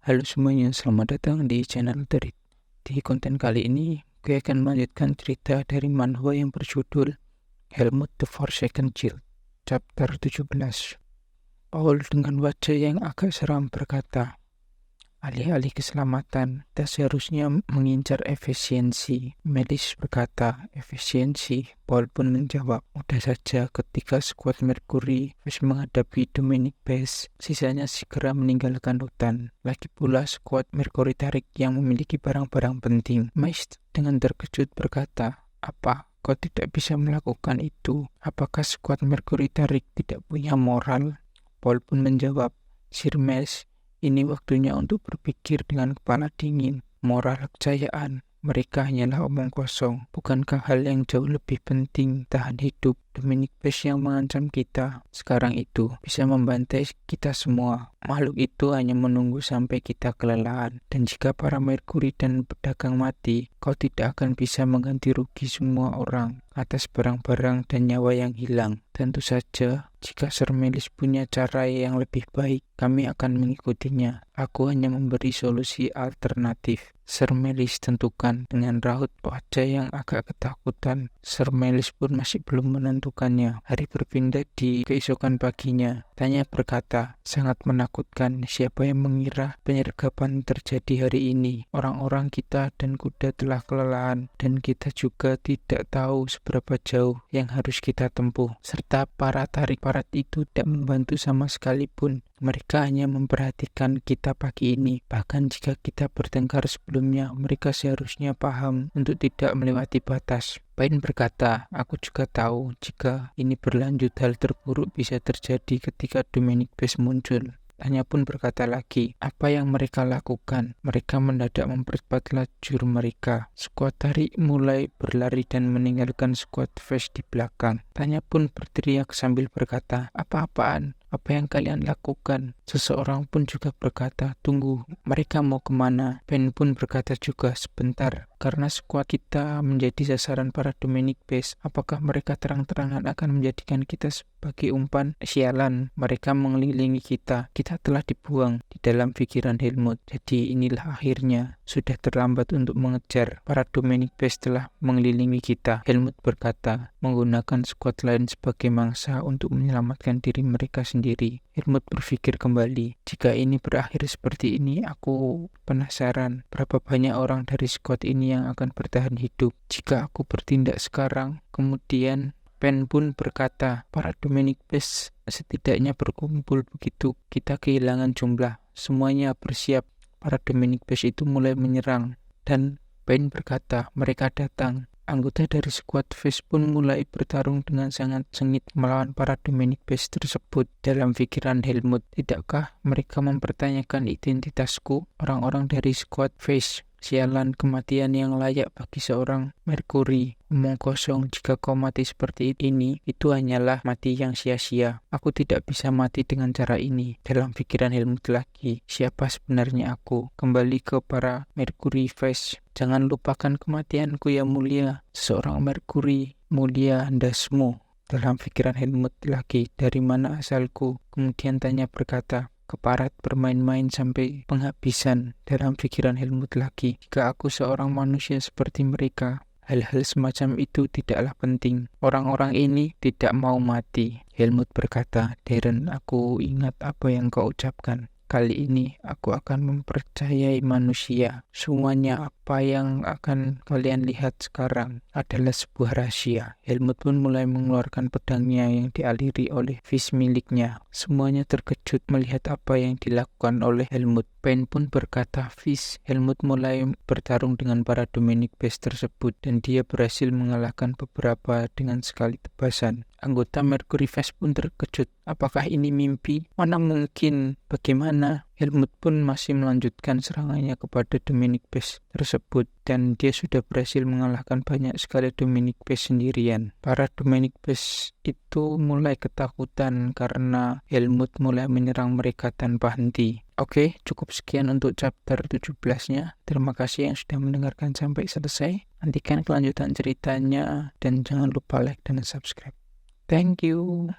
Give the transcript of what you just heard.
Halo semuanya, selamat datang di channel Terit. Di konten kali ini, gue akan melanjutkan cerita dari manhwa yang berjudul Helmut the Forsaken Child, chapter 17. Paul dengan wajah yang agak seram berkata, alih-alih keselamatan, kita seharusnya mengincar efisiensi. Melis berkata, efisiensi. Paul pun menjawab, mudah saja ketika skuad Mercury harus menghadapi Dominic Base, sisanya segera meninggalkan hutan. Lagi pula skuad Mercury tarik yang memiliki barang-barang penting. Maist dengan terkejut berkata, apa? Kau tidak bisa melakukan itu? Apakah skuad Mercury tarik tidak punya moral? Paul pun menjawab, Sir Mace, ini waktunya untuk berpikir dengan kepala dingin. Moral kejayaan, mereka hanyalah omong kosong. Bukankah hal yang jauh lebih penting tahan hidup Dominic Base yang mengancam kita sekarang itu bisa membantai kita semua. Makhluk itu hanya menunggu sampai kita kelelahan. Dan jika para Mercury dan pedagang mati, kau tidak akan bisa mengganti rugi semua orang atas barang-barang dan nyawa yang hilang. Tentu saja, jika Sir Melis punya cara yang lebih baik, kami akan mengikutinya. Aku hanya memberi solusi alternatif. Sir Melis tentukan dengan raut wajah yang agak ketakutan. Sir Melis pun masih belum menentukannya. Hari berpindah di keesokan paginya. Tanya berkata, sangat menakutkan. Siapa yang mengira penyergapan terjadi hari ini? Orang-orang kita dan kuda telah kelelahan, dan kita juga tidak tahu seberapa jauh yang harus kita tempuh. Serta para tarik parat itu tidak membantu sama sekali pun. Mereka hanya memperhatikan kita pagi ini. Bahkan jika kita bertengkar sebelumnya, mereka seharusnya paham untuk tidak melewati batas. Paine berkata, aku juga tahu jika ini berlanjut hal terburuk bisa terjadi ketika Dominic Base muncul. Tanya pun berkata lagi, apa yang mereka lakukan? Mereka mendadak mempercepat lajur mereka. Skuad tarik mulai berlari dan meninggalkan skuad Face di belakang. Tanya pun berteriak sambil berkata, apa-apaan? Apa yang kalian lakukan? Seseorang pun juga berkata, tunggu, mereka mau kemana? Ben pun berkata juga, sebentar, karena skuad kita menjadi sasaran para Dominic Base. Apakah mereka terang-terangan akan menjadikan kita sebagai umpan? Sialan, mereka mengelilingi kita. Kita telah dibuang di dalam pikiran Helmut. Jadi inilah akhirnya. Sudah terlambat untuk mengejar. Para Dominic Base telah mengelilingi kita. Helmut berkata, menggunakan skuad lain sebagai mangsa untuk menyelamatkan diri mereka sendiri. Helmut berpikir kembali, jika ini berakhir seperti ini, aku penasaran berapa banyak orang dari skuad ini yang akan bertahan hidup. Jika aku bertindak sekarang, kemudian Pen pun berkata, para Dominic Base setidaknya berkumpul begitu kita kehilangan jumlah. Semuanya bersiap. Para Dominic Base itu mulai menyerang. Dan Pen berkata, mereka datang. Anggota dari skuad Face pun mulai bertarung dengan sangat sengit melawan para Dominic Base tersebut. Dalam pikiran Helmut, tidakkah mereka mempertanyakan identitasku? Orang-orang dari skuad Face, sialan, kematian yang layak bagi seorang Mercury. Omong kosong, jika kau mati seperti ini, itu hanyalah mati yang sia-sia. Aku tidak bisa mati dengan cara ini. Dalam pikiran Helmut lagi, siapa sebenarnya aku? Kembali ke para Mercury Face. Jangan lupakan kematianku yang mulia. Seorang Mercury mulia ndasmu. Dalam pikiran Helmut lagi, dari mana asalku? Kemudian tanya berkata, keparat bermain-main sampai penghabisan. Dalam pikiran Helmut lagi, jika aku seorang manusia seperti mereka, hal-hal semacam itu tidaklah penting. Orang-orang ini tidak mau mati. Helmut berkata, Darren, aku ingat apa yang kau ucapkan. Kali ini aku akan mempercayai manusia. Semuanya apa yang akan kalian lihat sekarang adalah sebuah rahasia. Helmut pun mulai mengeluarkan pedangnya yang dialiri oleh Fish miliknya. Semuanya terkejut melihat apa yang dilakukan oleh Helmut. Paine pun berkata, Fish, Helmut mulai bertarung dengan para Dominic Base tersebut dan dia berhasil mengalahkan beberapa dengan sekali tebasan. Anggota Mercury Face pun terkejut. Apakah ini mimpi? Mana mungkin? Bagaimana? Helmut pun masih melanjutkan serangannya kepada Dominic Base tersebut dan dia sudah berhasil mengalahkan banyak sekali Dominic Base sendirian. Para Dominic Base itu mulai ketakutan karena Helmut mulai menyerang mereka tanpa henti. Oke, cukup sekian untuk chapter 17-nya. Terima kasih yang sudah mendengarkan sampai selesai. Nantikan kelanjutan ceritanya dan jangan lupa like dan subscribe. Thank you.